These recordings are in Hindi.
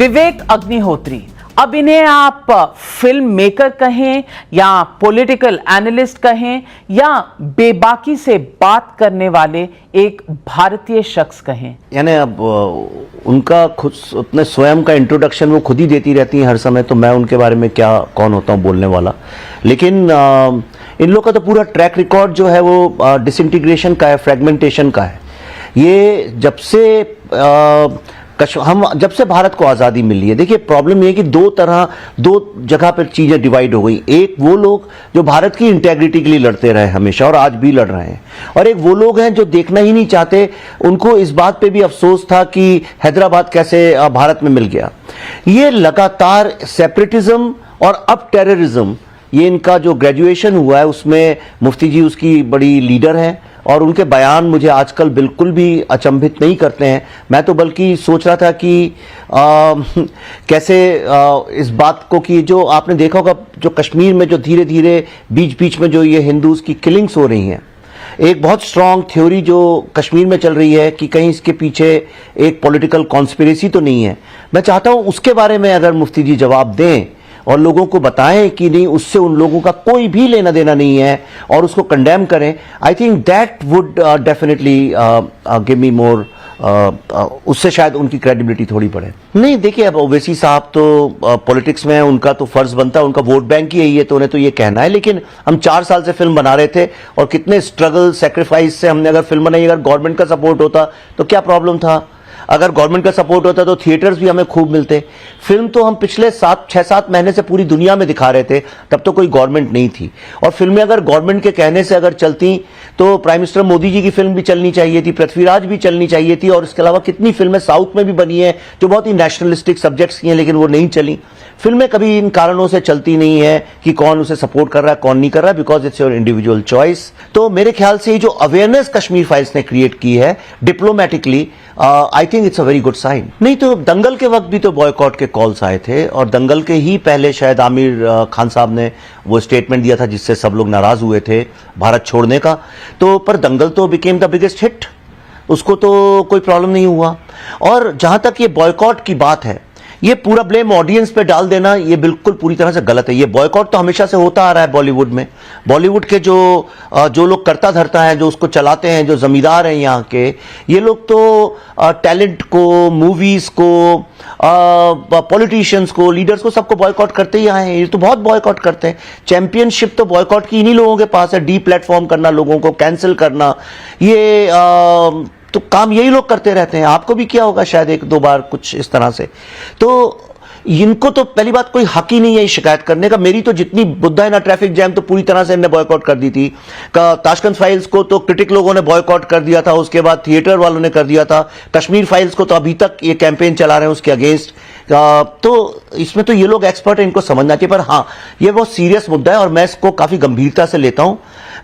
विवेक अग्निहोत्री, अब इन्हें आप फिल्म मेकर कहें या पॉलिटिकल एनालिस्ट कहें या बेबाकी से बात करने वाले एक भारतीय शख्स कहें, यानी अब उनका खुद अपने स्वयं का इंट्रोडक्शन वो खुद ही देती रहती हैं हर समय, तो मैं उनके बारे में क्या कौन होता हूँ बोलने वाला। लेकिन इन लोग का तो पूरा ट्रैक रिकॉर्ड जो है वो डिसइंटीग्रेशन का है, फ्रेगमेंटेशन का है। ये जब से भारत को आज़ादी मिली है, देखिए प्रॉब्लम ये है कि दो जगह पर चीज़ें डिवाइड हो गई। एक वो लोग जो भारत की इंटेग्रिटी के लिए लड़ते रहे हमेशा और आज भी लड़ रहे हैं, और एक वो लोग हैं जो देखना ही नहीं चाहते। उनको इस बात पे भी अफसोस था कि हैदराबाद कैसे भारत में मिल गया। ये लगातार सेपरेटिज्म और अब टेररिज्म, ये इनका जो ग्रेजुएशन हुआ है उसमें मुफ्ती जी उसकी बड़ी लीडर हैं, और उनके बयान मुझे आजकल बिल्कुल भी अचंभित नहीं करते हैं। मैं तो बल्कि सोच रहा था कि कैसे इस बात को कि जो आपने देखा होगा जो कश्मीर में जो धीरे धीरे बीच बीच में जो ये हिंदूज की किलिंग्स हो रही हैं, एक बहुत स्ट्रांग थ्योरी जो कश्मीर में चल रही है कि कहीं इसके पीछे एक पॉलिटिकल कॉन्स्पिरेसी तो नहीं है। मैं चाहता हूं उसके बारे में अगर मुफ्ती जी जवाब दें और लोगों को बताएं कि नहीं, उससे उन लोगों का कोई भी लेना देना नहीं है, और उसको कंडेम करें। I think that would definitely give me more, उससे शायद उनकी क्रेडिबिलिटी थोड़ी बढ़े। नहीं देखिए, अब ओवैसी साहब तो पॉलिटिक्स में है, उनका तो फर्ज बनता है, उनका वोट बैंक ही है, तो उन्हें तो ये कहना है। लेकिन हम 4 साल से फिल्म बना रहे थे और कितने स्ट्रगल सेक्रीफाइस से हमने अगर फिल्म बनाई। अगर गवर्नमेंट का सपोर्ट होता तो क्या प्रॉब्लम था? अगर गवर्नमेंट का सपोर्ट होता तो थिएटर्स भी हमें खूब मिलते। फिल्म तो हम पिछले 6-7 महीने से पूरी दुनिया में दिखा रहे थे, तब तो कोई गवर्नमेंट नहीं थी। और फिल्में अगर गवर्नमेंट के कहने से अगर चलती तो प्राइम मिनिस्टर मोदी जी की फिल्म भी चलनी चाहिए थी, पृथ्वीराज भी चलनी चाहिए थी, और इसके अलावा कितनी फिल्में साउथ में भी बनी है जो बहुत ही नेशनलिस्टिक सब्जेक्ट्स की हैं, लेकिन वो नहीं चली। फिल्में कभी इन कारणों से चलती नहीं है कि कौन उसे सपोर्ट कर रहा है कौन नहीं कर रहा है, because it's your individual choice. तो मेरे ख्याल से जो अवेयरनेस कश्मीर फाइल्स ने क्रिएट की है diplomatically, I think it's a very good sign. नहीं तो दंगल के वक्त भी तो बॉयकॉट के कॉल्स आए थे, और दंगल के ही पहले शायद आमिर खान साहब ने वो स्टेटमेंट दिया था जिससे सब लोग नाराज हुए थे भारत छोड़ने का। तो पर दंगल तो बिकेम द बिगेस्ट हिट, उसको तो कोई प्रॉब्लम नहीं हुआ। और जहां तक ये बॉयकॉट की बात है, ये पूरा ब्लेम ऑडियंस पे डाल देना ये बिल्कुल पूरी तरह से गलत है। ये बॉयकॉट तो हमेशा से होता आ रहा है बॉलीवुड में। बॉलीवुड के जो लोग करता धरता है, जो उसको चलाते हैं, जो जमींदार हैं यहाँ के, ये लोग तो टैलेंट को, मूवीज को, पॉलिटिशियंस को, लीडर्स को, सबको बॉयकॉट करते ही आए हैं। ये तो बहुत बॉयकॉट करते हैं। चैंपियनशिप तो बॉयकॉट की इन्हीं लोगों के पास है, डी प्लेटफॉर्म करना, लोगों को कैंसिल करना, ये तो काम यही लोग करते रहते हैं। आपको भी किया होगा शायद 1-2 बार कुछ इस तरह से। तो इनको तो पहली बात कोई हक ही नहीं है शिकायत करने का। मेरी तो जितनी बुद्धा है ना ट्रैफिक जैम तो पूरी तरह से इन्हें बॉयकॉट कर दी थी। ताशकंद फाइल्स को तो क्रिटिक लोगों ने बॉयकॉट कर दिया था, उसके बाद थिएटर वालों ने कर दिया था। कश्मीर फाइल्स को तो अभी तक ये कैंपेन चला रहे हैं उसके अगेंस्ट। तो इसमें तो ये लोग एक्सपर्ट हैं, इनको समझना चाहिए। पर हाँ, ये बहुत सीरियस मुद्दा है और मैं इसको काफी गंभीरता से लेता हूं।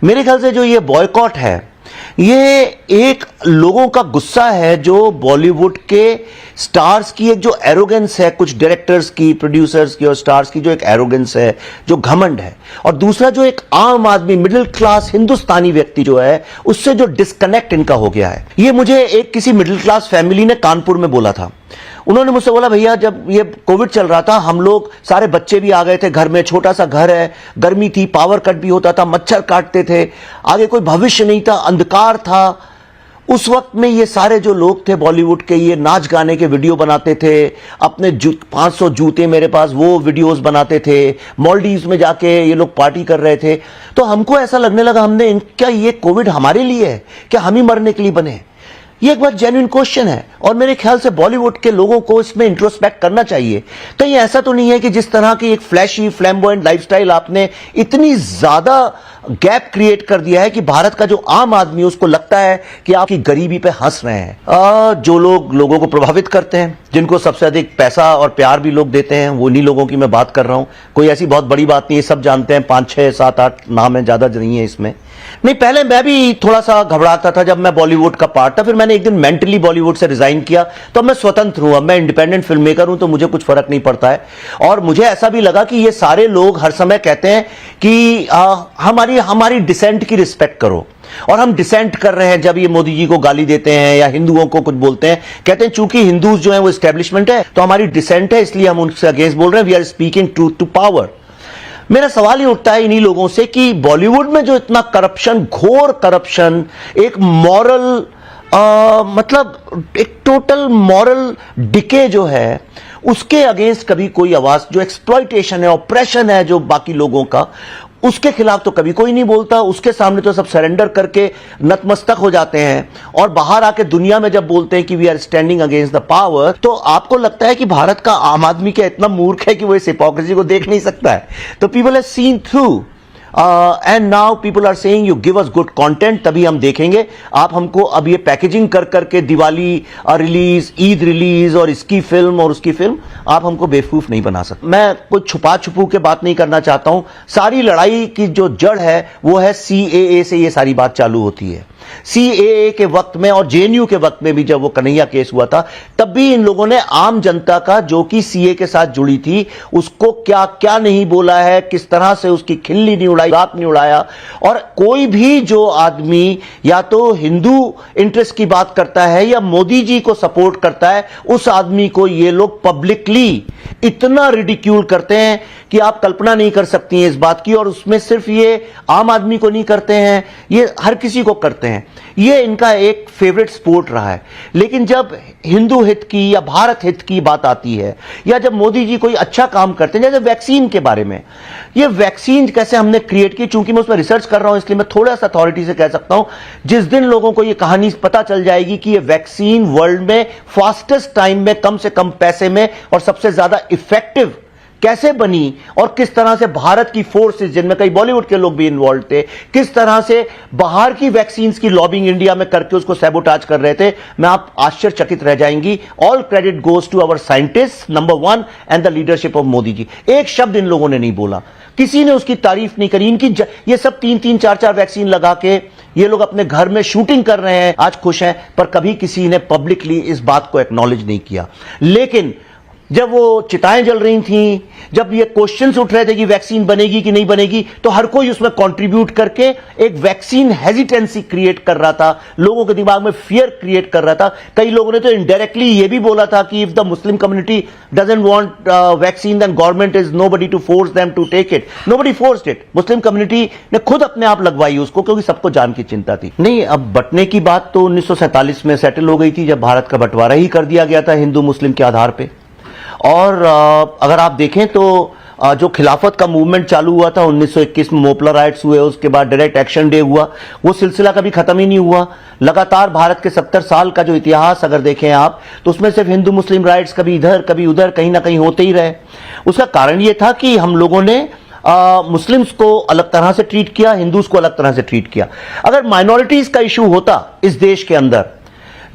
मेरे ख्याल से जो ये बॉयकॉट है, ये एक लोगों का गुस्सा है जो बॉलीवुड के स्टार्स की एक जो एरोगेंस है, कुछ डायरेक्टर्स की, प्रोड्यूसर्स की और स्टार्स की जो एक एरोगेंस है, जो घमंड है, और दूसरा जो एक आम आदमी, मिडिल क्लास हिंदुस्तानी व्यक्ति जो है, उससे जो डिस्कनेक्ट इनका हो गया है। ये मुझे एक किसी मिडिल क्लास फैमिली ने कानपुर में बोला था। उन्होंने मुझसे बोला, भैया जब ये कोविड चल रहा था, हम लोग सारे बच्चे भी आ गए थे घर में, छोटा सा घर है, गर्मी थी, पावर कट भी होता था, मच्छर काटते थे, आगे कोई भविष्य नहीं था, अंधकार था। उस वक्त में ये सारे जो लोग थे बॉलीवुड के, ये नाच गाने के वीडियो बनाते थे, अपने 500 जूते मेरे पास, वो वीडियोस बनाते थे, मॉलडीव्स में जाके ये लोग पार्टी कर रहे थे। तो हमको ऐसा लगने लगा, क्या ये कोविड हमारे लिए है, क्या हम ही मरने के लिए बने? ये एक बात जेन्युइन क्वेश्चन है, और मेरे ख्याल से बॉलीवुड के लोगों को इसमें इंट्रोस्पेक्ट करना चाहिए। कहीं ऐसा तो नहीं है कि जिस तरह की एक फ्लैशी फ्लैम्बॉयंट लाइफस्टाइल आपने इतनी ज्यादा गैप क्रिएट कर दिया है कि भारत का जो आम आदमी उसको लगता है कि आपकी गरीबी पे हंस रहे हैं। जो लोग लोगों को प्रभावित करते हैं, जिनको सबसे अधिक पैसा और प्यार भी लोग देते हैं, वो इन्हीं लोगों की मैं बात कर रहा हूं। कोई ऐसी बहुत बड़ी बात नहीं है, सब जानते हैं। 5, 6, 7, 8 नाम है, ज्यादा नहीं है इसमें। नहीं, पहले मैं भी थोड़ा सा घबराता था जब मैं बॉलीवुड का पार्ट था, फिर मैंने एक दिन मेंटली बॉलीवुड से रिजाइन किया, तो मैं स्वतंत्र हूं, अब मैं इंडिपेंडेंट फिल्म मेकर हूं, तो मुझे कुछ फर्क नहीं पड़ता है। और मुझे ऐसा भी लगा कि ये सारे लोग हर समय कहते हैं कि हमारी डिसेंट की रिस्पेक्ट करो। और हम डिसेंट कर रहे हैं जब ये मोदी जी को गाली देते हैं या हिंदुओं को कुछ बोलते हैं, कहते हैं चूंकि हिंदूज जो है वो एस्टेब्लिशमेंट है तो हमारी डिसेंट है, इसलिए हम उनसे अगेंस्ट बोल रहे हैं, we are speaking truth to power. मेरा सवाल ये उठता है इन्हीं लोगों से कि बॉलीवुड में जो इतना करप्शन, घोर करप्शन, एक मॉरल मतलब एक टोटल मॉरल डिके जो है, उसके अगेंस्ट कभी कोई आवाज, जो एक्सप्लॉइटेशन है, ऑपरेशन है जो बाकी लोगों का, उसके खिलाफ तो कभी कोई नहीं बोलता। उसके सामने तो सब सरेंडर करके नतमस्तक हो जाते हैं, और बाहर आके दुनिया में जब बोलते हैं कि we are standing against the power, तो आपको लगता है कि भारत का आम आदमी क्या इतना मूर्ख है कि वो इस हिपोक्रेसी को देख नहीं सकता है? तो people have seen through and now people are saying you give us good content, तभी हम देखेंगे। आप हमको अब ये पैकेजिंग कर करके दिवाली रिलीज, ईद रिलीज और इसकी फिल्म और उसकी फिल्म, आप हमको बेवकूफ नहीं बना सकते। मैं कुछ छुपा छुपू के बात नहीं करना चाहता हूं। सारी लड़ाई की जो जड़ है वो है CAA से ये सारी बात चालू होती है। CAA के वक्त में और JNU के वक्त में भी जब वो कन्हैया केस हुआ था, तब भी इन लोगों ने आम जनता का जो कि CA के साथ जुड़ी थी उसको क्या क्या नहीं बोला है, किस तरह से उसकी खिल्ली नहीं उड़ाई, रात नहीं उड़ाया। और कोई भी जो आदमी या तो हिंदू इंटरेस्ट की बात करता है या मोदी जी को सपोर्ट करता है, उस आदमी को ये लोग पब्लिकली इतना रिडिक्यूल करते हैं कि आप कल्पना नहीं कर सकती हैं इस बात की। और उसमें सिर्फ ये आम आदमी को नहीं करते हैं, ये हर किसी को करते हैं। ये इनका एक फेवरेट स्पोर्ट रहा है। लेकिन जब हिंदू हित की या भारत हित की बात आती है, या जब मोदी जी कोई अच्छा काम करते हैं, जैसे वैक्सीन के बारे में, ये वैक्सीन कैसे हमने क्रिएट की, चूंकि मैं उसमें रिसर्च कर रहा हूं इसलिए मैं थोड़ा सा अथॉरिटी से कह सकता हूं, जिस दिन लोगों को ये कहानी पता चल जाएगी कि ये वैक्सीन वर्ल्ड में फास्टेस्ट टाइम में, कम से कम पैसे में और सबसे ज्यादा इफेक्टिव कैसे बनी, और किस तरह से भारत की फोर्सेस, जिनमें कई बॉलीवुड के लोग भी इन्वॉल्व थे, किस तरह से बाहर की वैक्सीन की लॉबिंग इंडिया में करके उसको सैबोटाज कर रहे थे, मैं आप आश्चर्यचकित रह जाएंगी। All credit goes to our scientist number 1 and the leadership of Modi ji. एक शब्द इन लोगों ने नहीं बोला, किसी ने उसकी तारीफ नहीं करी। इनकी ये सब 3-3, 4-4 वैक्सीन लगा के ये लोग अपने घर में शूटिंग कर रहे हैं, आज खुश हैं, पर कभी किसी ने पब्लिकली इस बात को एक्नॉलेज नहीं किया। लेकिन जब वो चिताएं जल रही थीं, जब ये क्वेश्चंस उठ रहे थे कि वैक्सीन बनेगी कि नहीं बनेगी, तो हर कोई उसमें कंट्रीब्यूट करके एक वैक्सीन हेजिटेंसी क्रिएट कर रहा था, लोगों के दिमाग में फियर क्रिएट कर रहा था। कई लोगों ने तो इनडायरेक्टली ये भी बोला था कि if the Muslim community doesn't want vaccine then government is nobody to force them to take it. Nobody forced it, Muslim community ने खुद अपने आप लगवाई उसको, क्योंकि सबको जान की चिंता थी। नहीं, अब बंटने की बात तो 1947 में सेटल हो गई थी, जब भारत का बंटवारा ही कर दिया गया था हिंदू मुस्लिम के आधार पर। और अगर आप देखें तो जो खिलाफत का मूवमेंट चालू हुआ था 1921 में, मोपला राइट्स हुए, उसके बाद डायरेक्ट एक्शन डे हुआ, वो सिलसिला कभी खत्म ही नहीं हुआ। लगातार भारत के 70 साल का जो इतिहास अगर देखें आप, तो उसमें सिर्फ हिंदू मुस्लिम राइट्स कभी इधर कभी उधर कहीं ना कहीं होते ही रहे। उसका कारण ये था कि हम लोगों ने मुस्लिम्स को अलग तरह से ट्रीट किया, हिंदूज को अलग तरह से ट्रीट किया। अगर माइनॉरिटीज का इशू होता इस देश के अंदर,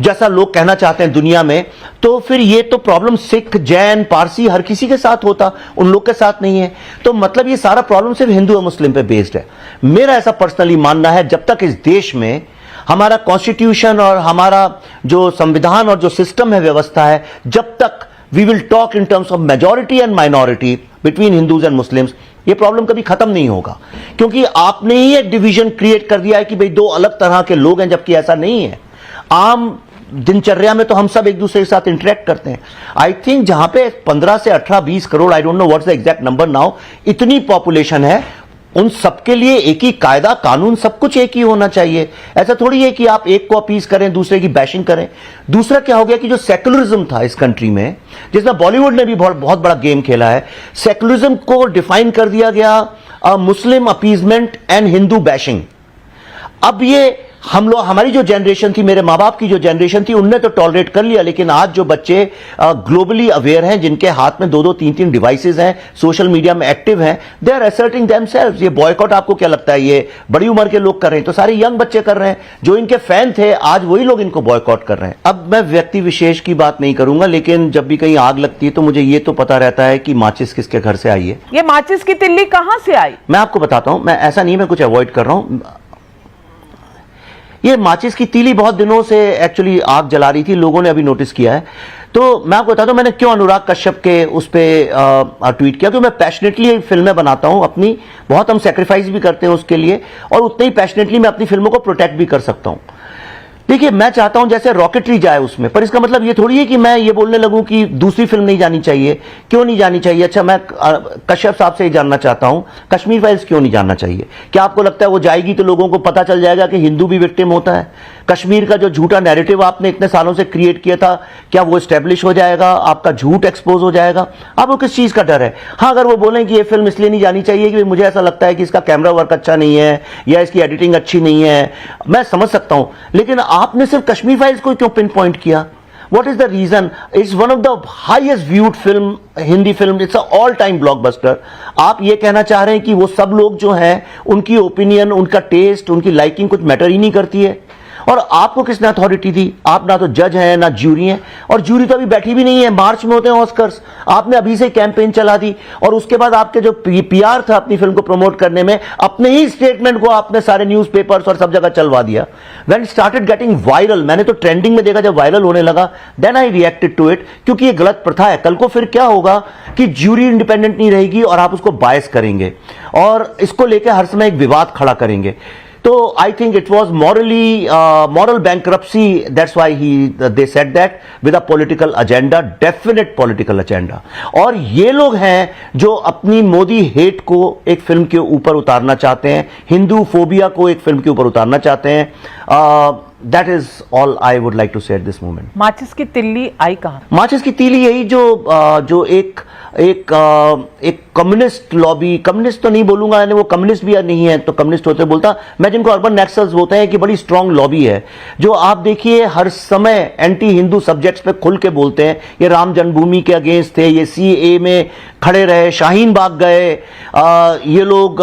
जैसा लोग कहना चाहते हैं दुनिया में, तो फिर ये तो प्रॉब्लम सिख, जैन, पारसी हर किसी के साथ होता, उन लोग के साथ नहीं है। तो मतलब ये सारा प्रॉब्लम सिर्फ हिंदू और मुस्लिम पे बेस्ड है। मेरा ऐसा पर्सनली मानना है, जब तक इस देश में हमारा कॉन्स्टिट्यूशन और हमारा जो संविधान और जो सिस्टम है, व्यवस्था है, जब तक we will talk in terms of majority and minority between Hindus and Muslims, ये प्रॉब्लम कभी खत्म नहीं होगा। क्योंकि आपने ही एक डिवीजन क्रिएट कर दिया है कि भाई दो अलग तरह के लोग हैं, जबकि ऐसा नहीं है। आम दिनचर्या में तो हम सब एक दूसरे के साथ इंटरेक्ट करते हैं। आई थिंक जहां पे 15 से 18-20 crore, I don't know what's the exact number now, इतनी पॉपुलेशन है, उन सबके लिए एक ही कायदा कानून, सब कुछ एक ही होना चाहिए। ऐसा थोड़ी है कि आप एक को अपीज करें, दूसरे की बैशिंग करें। दूसरा क्या हो गया कि जो सेकुलरिज्म था इस कंट्री में, जिसमें बॉलीवुड ने भी बहुत बड़ा गेम खेला है, सेकुलरिज्म को डिफाइन कर दिया गया Muslim appeasement and Hindu bashing. अब ये हम लोग, हमारी जो जनरेशन थी, मेरे माँ बाप की जो जनरेशन थी, उनने तो टॉलरेट कर लिया। लेकिन आज जो बच्चे ग्लोबली अवेयर हैं, जिनके हाथ में 2-2, 3-3 डिवाइसेस हैं, सोशल मीडिया में एक्टिव हैं, दे आर असर्टिंग देमसेल्व्स। ये बॉयकॉट आपको क्या लगता है ये बड़ी उम्र के लोग कर रहे हैं? तो सारे यंग बच्चे कर रहे हैं। जो इनके फैन थे, आज वही लोग इनको बॉयकॉट कर रहे हैं। अब मैं व्यक्ति विशेष की बात नहीं करूंगा, लेकिन जब भी कहीं आग लगती है तो मुझे ये तो पता रहता है कि माचिस किसके घर से आई है। ये माचिस की तिल्ली कहां से आई? मैं आपको बताता हूं, मैं ऐसा नहीं, मैं कुछ अवॉइड कर रहा हूं। ये माचिस की तीली बहुत दिनों से एक्चुअली आग जला रही थी, लोगों ने अभी नोटिस किया है। तो मैं आपको बताता हूं मैंने क्यों अनुराग कश्यप के उस पर ट्वीट किया, क्योंकि मैं पैशनेटली फिल्में बनाता हूं अपनी, बहुत हम सेक्रीफाइस भी करते हैं उसके लिए, और उतने ही पैशनेटली मैं अपनी फिल्मों को प्रोटेक्ट भी कर सकता हूं। देखिए, मैं चाहता हूं जैसे रॉकेटरी जाए उसमें, पर इसका मतलब ये थोड़ी है कि मैं ये बोलने लगूं कि दूसरी फिल्म नहीं जानी चाहिए। क्यों नहीं जानी चाहिए? अच्छा, मैं कश्यप साहब से ही जानना चाहता हूं, कश्मीर फाइल्स क्यों नहीं जाना चाहिए? क्या आपको लगता है वो जाएगी तो लोगों को पता चल जाएगा कि हिंदू भी विक्टिम होता है? कश्मीर का जो झूठा नैरेटिव आपने इतने सालों से क्रिएट किया था, क्या वो स्टैब्लिश हो जाएगा? आपका झूठ एक्सपोज हो जाएगा? आपको किस चीज का डर है? हाँ, अगर वो बोलें कि ये फिल्म इसलिए नहीं जानी चाहिए कि मुझे ऐसा लगता है कि इसका कैमरा वर्क अच्छा नहीं है या इसकी एडिटिंग अच्छी नहीं है, मैं समझ सकता हूं। लेकिन आपने सिर्फ कश्मीर फाइल्स को क्यों पिन पॉइंट किया? What is the reason? It's one of the highest viewed film, Hindi film, it's a all time blockbuster। आप ये कहना चाह रहे हैं कि वो सब लोग जो हैं उनकी ओपिनियन, उनका टेस्ट, उनकी लाइकिंग कुछ मैटर ही नहीं करती है? और आपको किसने अथॉरिटी दी? आप ना तो जज हैं ना ज्यूरी हैं, और ज्यूरी तो अभी बैठी भी नहीं है, मार्च में होते हैं ऑस्कर्स। आपने अभी से कैंपेन चला दी, और उसके बाद आपके जो पीआर था अपनी फिल्म को प्रमोट करने में, अपने ही स्टेटमेंट को आपने सारे न्यूज़पेपर्स और सब जगह चलवा दिया। When it started getting viral, मैंने तो ट्रेंडिंग में देखा, जब वायरल होने लगा then I reacted to it, क्योंकि ये गलत प्रथा है। कल को फिर क्या होगा कि ज्यूरी इंडिपेंडेंट नहीं रहेगी और आप उसको बायस करेंगे और इसको लेकर हर समय एक विवाद खड़ा करेंगे। तो I think it was moral bankruptcy, that's why they said that, with a political agenda, definite political agenda। और ये लोग हैं जो अपनी मोदी हेट को एक फिल्म के ऊपर उतारना चाहते हैं, हिंदू फोबिया को एक फिल्म के ऊपर उतारना चाहते हैं। That is all I would like to say at this moment। माचिस की तिल्ली आई कहां? माचिस की तीली यही जो एक कम्युनिस्ट लॉबी, कम्युनिस्ट तो नहीं बोलूंगा, यानी वो कम्युनिस्ट भी नहीं है तो कम्युनिस्ट होते बोलता मैं, जिनको अर्बन नक्सल्स बोलते हैं, कि बड़ी स्ट्रांग लॉबी है, जो आप देखिए हर समय एंटी हिंदू सब्जेक्ट्स पे खुल के बोलते हैं। ये राम जन्मभूमि के अगेंस्ट थे, ये सीए में खड़े रहे, शाहीन बाग गए, ये लोग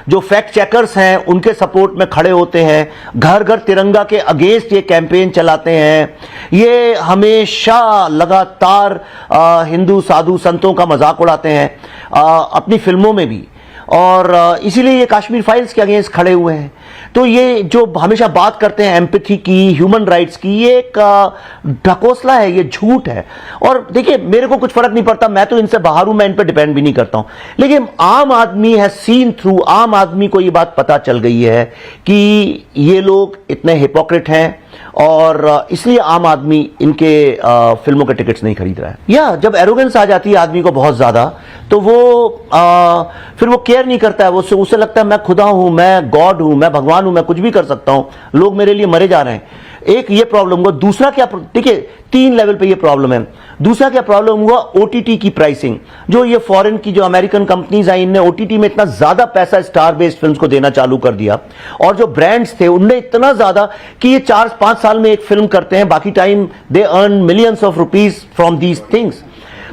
जो फैक्ट चेकर्स हैं उनके सपोर्ट में खड़े होते हैं, घर घर तिरंगा के अगेंस्ट ये कैंपेन चलाते हैं, ये हमेशा लगातार हिंदू साधु संतों का मजाक उड़ाते हैं अपनी फिल्मों में भी, और इसीलिए ये कश्मीर फाइल्स के अगेंस्ट खड़े हुए हैं। तो ये जो हमेशा बात करते हैं एम्पैथी की, ह्यूमन राइट्स की, ये एक ढकोसला है, ये झूठ है। और देखिए, मेरे को कुछ फर्क नहीं पड़ता, मैं तो इनसे बाहर हूं, मैं इन पर डिपेंड भी नहीं करता हूं, लेकिन आम आदमी है सीन थ्रू, आम आदमी को ये बात पता चल गई है कि ये लोग इतने हिपोक्रेट हैं, और इसलिए आम आदमी इनके फिल्मों के टिकट्स नहीं खरीद रहा है। या जब एरोगेंस आ जाती है आदमी को बहुत ज्यादा, तो वो फिर वो केयर नहीं करता है, वो उसे लगता है मैं खुदा हूं, मैं गॉड हूं, मैं भगवान हूं, मैं कुछ भी कर सकता हूं, लोग मेरे लिए मरे जा रहे हैं। एक ये प्रॉब्लम हुआ। दूसरा क्या, देखिए 3 लेवल पे ये प्रॉब्लम है। दूसरा क्या प्रॉब्लम हुआ, ओटीटी की प्राइसिंग। जो ये फॉरेन की जो अमेरिकन कंपनीज आई, इनने ओटीटी में इतना ज्यादा पैसा स्टार बेस्ड फिल्म्स को देना चालू कर दिया, और जो ब्रांड्स थे उनने इतना ज्यादा कि ये 4-5 साल में एक फिल्म करते हैं, बाकी time they earn millions of rupees from these things.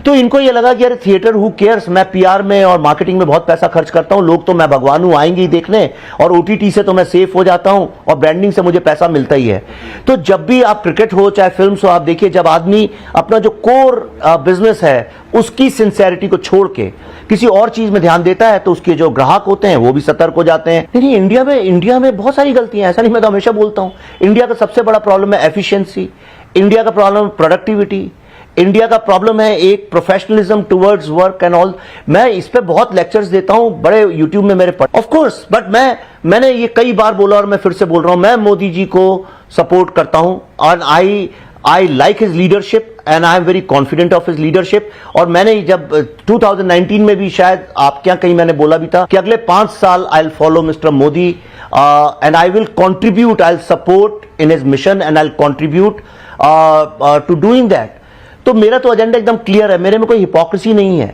तो इनको ये लगा कि यार थिएटर हु केयर्स, मैं पीआर में और मार्केटिंग में बहुत पैसा खर्च करता हूं, लोग तो मैं भगवान हूं आएंगे ही देखने, और ओटीटी से तो मैं सेफ हो जाता हूं और ब्रांडिंग से मुझे पैसा मिलता ही है। तो जब भी आप क्रिकेट हो चाहे फिल्म हो, आप देखिए जब आदमी अपना जो कोर बिजनेस है उसकी सिंसेरिटी को छोड़ के किसी और चीज में ध्यान देता है, तो उसके जो ग्राहक होते हैं वो भी सतर्क हो जाते हैं। नहीं, इंडिया में बहुत सारी गलतियां, ऐसा नहीं, मैं तो हमेशा बोलता हूं इंडिया का सबसे बड़ा प्रॉब्लम है एफिशिएंसी, इंडिया का प्रॉब्लम प्रोडक्टिविटी, इंडिया का प्रॉब्लम है एक professionalism towards work and all. मैं इस पे बहुत लेक्चर्स देता हूं, बड़े यूट्यूब में मेरे ऑफ कोर्स, बट मैंने ये कई बार बोला और मैं फिर से बोल रहा हूं, मैं मोदी जी को सपोर्ट करता हूं, और I like his leadership and I am very confident of his leadership. और मैंने जब 2019 में भी शायद आप क्या कहीं मैंने बोला भी था कि अगले 5 साल I will follow Mister Modi and I will contribute, I will support in his mission and I will contribute to doing that. तो मेरा तो एजेंडा एकदम क्लियर है, मेरे में कोई हिपोक्रेसी नहीं है।